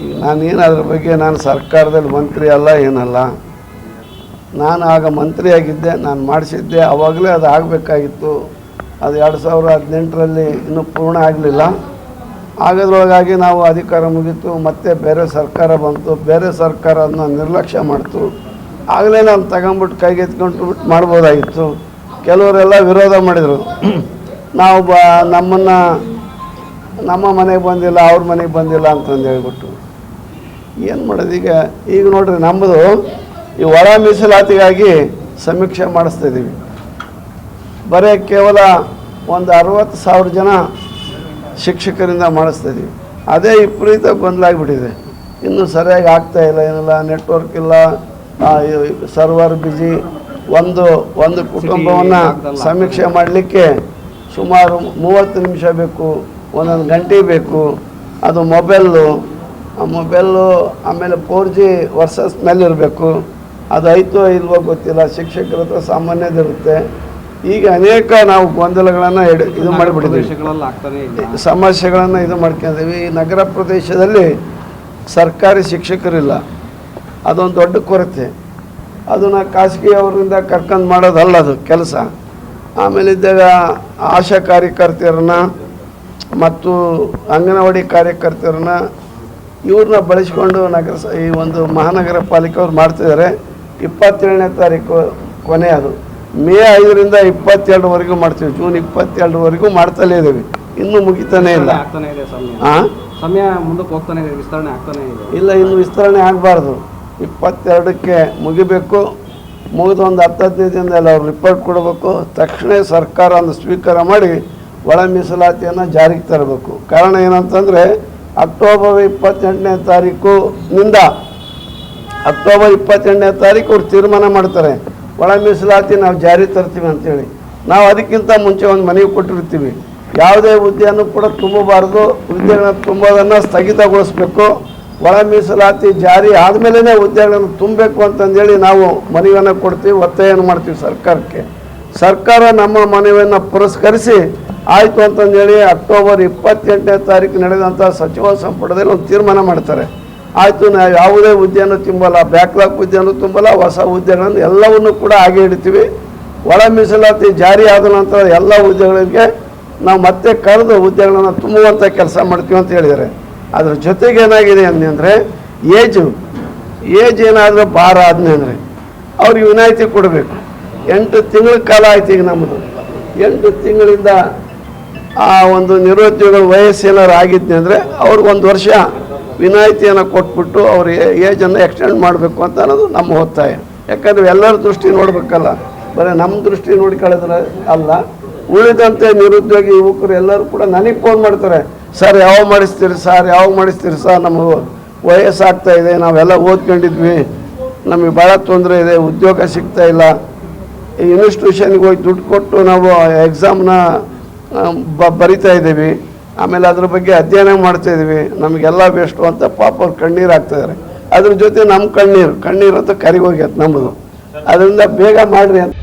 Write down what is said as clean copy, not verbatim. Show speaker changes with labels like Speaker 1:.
Speaker 1: ಈಗ ನಾನೇನು ಅದ್ರ ಬಗ್ಗೆ ನಾನು ಸರ್ಕಾರದಲ್ಲಿ ಮಂತ್ರಿ ಅಲ್ಲ ಏನಲ್ಲ. ನಾನು ಆಗ ಮಂತ್ರಿ ಆಗಿದ್ದೆ, ನಾನು ಮಾಡಿಸಿದ್ದೆ. ಆವಾಗಲೇ ಅದು ಆಗಬೇಕಾಗಿತ್ತು. ಅದು 2018ರಲ್ಲಿ ಇನ್ನೂ ಪೂರ್ಣ ಆಗಲಿಲ್ಲ. ಆಗೋದ್ರೊಳಗಾಗಿ ನಾವು ಅಧಿಕಾರ ಮುಗೀತು, ಮತ್ತೆ ಬೇರೆ ಸರ್ಕಾರ ಬಂತು. ಬೇರೆ ಸರ್ಕಾರ ಅದನ್ನ ನಿರ್ಲಕ್ಷ್ಯ ಮಾಡ್ತು. ಆಗಲೇ ನಾನು ತಗೊಂಬಿಟ್ಟು ಕೈಗೆತ್ಕೊಂಡು ಬಿಟ್ಟು ಮಾಡ್ಬೋದಾಗಿತ್ತು. ಕೆಲವರೆಲ್ಲ ವಿರೋಧ ಮಾಡಿದರು. ನಾವು ನಮ್ಮ ಮನೆಗೆ ಬಂದಿಲ್ಲ, ಅವ್ರ ಮನೆಗೆ ಬಂದಿಲ್ಲ ಅಂತಂದು ಹೇಳ್ಬಿಟ್ಟು ಏನು ಮಾಡೋದು. ಈಗ ನೋಡ್ರಿ, ನಮ್ಮದು ಈ ಒಳ ಮೀಸಲಾತಿಗಾಗಿ ಸಮೀಕ್ಷೆ ಮಾಡಿಸ್ತಾಯಿದ್ದೀವಿ. ಬರೀ ಕೇವಲ ಒಂದು 60,000 ಜನ ಶಿಕ್ಷಕರಿಂದ ಮಾಡಿಸ್ತಾಯಿದ್ದೀವಿ. ಅದೇ ವಿಪರೀತ ಗೊಂದಲಾಗಿಬಿಟ್ಟಿದೆ. ಇನ್ನೂ ಸರಿಯಾಗಿ ಆಗ್ತಾಯಿಲ್ಲ, ಏನಿಲ್ಲ, ನೆಟ್ವರ್ಕ್ ಇಲ್ಲ, ಸರ್ವರ್ ಬಿಜಿ. ಒಂದು ಕುಟುಂಬವನ್ನು ಸಮೀಕ್ಷೆ ಮಾಡಲಿಕ್ಕೆ ಸುಮಾರು 30 ನಿಮಿಷ ಬೇಕು, ಒಂದೊಂದು ಗಂಟೆ ಬೇಕು. ಅದು ಮೊಬೈಲು ಆಮೇಲೆ 4G ವರ್ಷಸ್ ಮೇಲೆ ಇರಬೇಕು. ಅದು ಐತೋ ಇಲ್ವೋ ಗೊತ್ತಿಲ್ಲ. ಶಿಕ್ಷಕರ ಹತ್ರ ಸಾಮಾನ್ಯದಿರುತ್ತೆ. ಈಗ ಅನೇಕ ನಾವು ಗೊಂದಲಗಳನ್ನು ಇದು ಮಾಡಿಬಿಟ್ಟಿದ್ದೀವಿ, ಸಮಸ್ಯೆಗಳನ್ನು ಇದು ಮಾಡ್ಕೊಂಡಿದ್ದೀವಿ. ಈ ನಗರ ಪ್ರದೇಶದಲ್ಲಿ ಸರ್ಕಾರಿ ಶಿಕ್ಷಕರಿಲ್ಲ, ಅದೊಂದು ದೊಡ್ಡ ಕೊರತೆ. ಅದನ್ನು ಖಾಸಗಿ ಅವರಿಂದ ಕರ್ಕೊಂಡು ಮಾಡೋದಲ್ಲ ಅದು ಕೆಲಸ. ಆಮೇಲೆ ಇದ್ದಾಗ ಆಶಾ ಕಾರ್ಯಕರ್ತೆಯರನ್ನ ಮತ್ತು ಅಂಗನವಾಡಿ ಕಾರ್ಯಕರ್ತೆಯರನ್ನ ಇವ್ರನ್ನ ಬಳಸ್ಕೊಂಡು ಈ ಒಂದು ಮಹಾನಗರ ಪಾಲಿಕೆ ಅವ್ರು ಮಾಡ್ತಿದ್ದಾರೆ. 27ನೇ ತಾರೀಕು ಕೊನೆ. ಅದು ಮೇ 5ರಿಂದ 22ವರೆಗೂ ಮಾಡ್ತೀವಿ. ಜೂನ್ 22ವರೆಗೂ ಮಾಡ್ತಲೇ ಇದ್ದೀವಿ. ಇನ್ನೂ ಮುಗಿತಾನೇ ಇಲ್ಲ.
Speaker 2: ಸಮಯ ಮುಂದಕ್ಕೆ ಹೋಗ್ತಾನೆ ಇದೆ, ವಿಸ್ತರಣೆ ಆಗ್ತಾನೆ ಇದೆ.
Speaker 1: ಇಲ್ಲ, ಇನ್ನು ವಿಸ್ತರಣೆ ಆಗಬಾರ್ದು. 22ಕ್ಕೆ ಮುಗಿಬೇಕು. ಮುಗಿದು ಒಂದು 10-15 ದಿನದಲ್ಲಿ ಅವ್ರು ರಿಪೋರ್ಟ್ ಕೊಡಬೇಕು. ತಕ್ಷಣ ಸರ್ಕಾರ ಒಂದು ಸ್ವೀಕಾರ ಮಾಡಿ ಒಳ ಮೀಸಲಾತಿಯನ್ನು ಜಾರಿಗೆ ತರಬೇಕು. ಕಾರಣ ಏನಂತಂದರೆ ಅಕ್ಟೋಬರ್ 28ನೇ ತಾರೀಕಿನಿಂದ ಅಕ್ಟೋಬರ್ 28ನೇ ತಾರೀಕು ಅವ್ರು ತೀರ್ಮಾನ ಮಾಡ್ತಾರೆ, ಒಳ ಮೀಸಲಾತಿ ನಾವು ಜಾರಿ ತರ್ತೀವಿ ಅಂಥೇಳಿ. ನಾವು ಅದಕ್ಕಿಂತ ಮುಂಚೆ ಒಂದು ಮನವಿ ಕೊಟ್ಟಿರ್ತೀವಿ, ಯಾವುದೇ ಹುದ್ದೆಯನ್ನು ಕೂಡ ತುಂಬಬಾರ್ದು, ಹುದ್ದೆಗಳನ್ನು ತುಂಬೋದನ್ನು ಸ್ಥಗಿತಗೊಳಿಸಬೇಕು. ಒಳ ಮೀಸಲಾತಿ ಜಾರಿ ಆದಮೇಲೆ ಹುದ್ದೆಗಳನ್ನು ತುಂಬಬೇಕು ಅಂತಂದೇಳಿ ನಾವು ಮನವಿಯನ್ನು ಕೊಡ್ತೀವಿ, ಒತ್ತಾಯವನ್ನು ಮಾಡ್ತೀವಿ ಸರ್ಕಾರಕ್ಕೆ. ಸರ್ಕಾರ ನಮ್ಮ ಮನವಿಯನ್ನು ಪುರಸ್ಕರಿಸಿ ಆಯಿತು ಅಂತಂದೇಳಿ ಅಕ್ಟೋಬರ್ 28ನೇ ತಾರೀಕು ನಡೆದಂಥ ಸಚಿವ ಸಂಪುಟದಲ್ಲಿ ಒಂದು ತೀರ್ಮಾನ ಮಾಡ್ತಾರೆ. ಆಯಿತು, ನಾವು ಯಾವುದೇ ಹುದ್ದೆಯನ್ನು ತುಂಬಲ್ಲ, ಬ್ಯಾಕ್ಲಾಗ್ ಹುದ್ದೆಯನ್ನು ತುಂಬಲ್ಲ, ಹೊಸ ಹುದ್ದೆಗಳನ್ನು ಎಲ್ಲವನ್ನೂ ಕೂಡ ಹಾಗೆ ಇಡ್ತೀವಿ. ಒಳ ಮೀಸಲಾತಿ ಜಾರಿ ಆದ ನಂತರ ಎಲ್ಲ ಹುದ್ದೆಗಳಿಗೆ ನಾವು ಮತ್ತೆ ಕರೆದು ಹುದ್ದೆಗಳನ್ನು ತುಂಬುವಂಥ ಕೆಲಸ ಮಾಡ್ತೀವಿ ಅಂತ ಹೇಳಿದ್ದಾರೆ. ಅದ್ರ ಜೊತೆಗೆ ಏನಾಗಿದೆ ಅಂದರೆ ಏಜ್ ಏನಾದರೂ ಭಾರ ಆದ್ನೇ ಅಂದರೆ ಅವ್ರಿಗೆ ವಿನಾಯಿತಿ ಕೊಡಬೇಕು. 8 ತಿಂಗಳ ಕಾಲ ಆಯ್ತು ಈಗ ನಮ್ಮದು. 8 ತಿಂಗಳಿಂದ ಆ ಒಂದು ನಿರುದ್ಯೋಗ ವಯಸ್ಸೇನಾರು ಆಗಿದ್ದೆ ಅಂದರೆ ಅವ್ರಿಗೆ 1 ವರ್ಷ ವಿನಾಯಿತಿಯನ್ನು ಕೊಟ್ಬಿಟ್ಟು ಅವ್ರ ಏಜನ್ನು ಎಕ್ಸ್ಟೆಂಡ್ ಮಾಡಬೇಕು ಅಂತ ಅನ್ನೋದು ನಮ್ಮ ಒತ್ತಾಯ. ಯಾಕಂದರೆ ಎಲ್ಲರ ದೃಷ್ಟಿ ನೋಡಬೇಕಲ್ಲ, ಬರೀ ನಮ್ಮ ದೃಷ್ಟಿ ನೋಡ್ಕೊಳ್ಳೋದ್ರೆ ಅಲ್ಲ. ಉಳಿದಂತೆ ನಿರುದ್ಯೋಗಿ ಯುವಕರು ಎಲ್ಲರೂ ಕೂಡ ನನಗೆ ಫೋನ್ ಮಾಡ್ತಾರೆ, ಸರ್ ಯಾವಾಗ ಮಾಡಿಸ್ತೀರಿ ಸರ್, ನಮಗೆ ವಯಸ್ಸಾಗ್ತಾ ಇದೆ, ನಾವೆಲ್ಲ ಓದ್ಕೊಂಡಿದ್ವಿ, ನಮಗೆ ಭಾಳ ತೊಂದರೆ ಇದೆ, ಉದ್ಯೋಗ ಸಿಗ್ತಾ ಇಲ್ಲ, ಈ ಇನ್ಸ್ಟಿಟ್ಯೂಷನ್ಗೆ ಹೋಗಿ ದುಡ್ಡು ಕೊಟ್ಟು ನಾವು ಎಕ್ಸಾಮ್ನ ಬರಿತಾ ಇದ್ದೀವಿ, ಆಮೇಲೆ ಅದ್ರ ಬಗ್ಗೆ ಅಧ್ಯಯನ ಮಾಡ್ತಾಯಿದ್ದೀವಿ, ನಮಗೆಲ್ಲ ವೇಸ್ಟು ಅಂತ ಪಾಪ ಅವ್ರು ಕಣ್ಣೀರು ಹಾಕ್ತಿದ್ದಾರೆ. ಅದ್ರ ಜೊತೆ ನಮ್ಮ ಕಣ್ಣೀರು ಅಂತ ಕರಿಗೋಗ್ಯತ್ತೆ ನಮ್ಮದು. ಅದರಿಂದ ಬೇಗ ಮಾಡಿರಿ ಅಂತ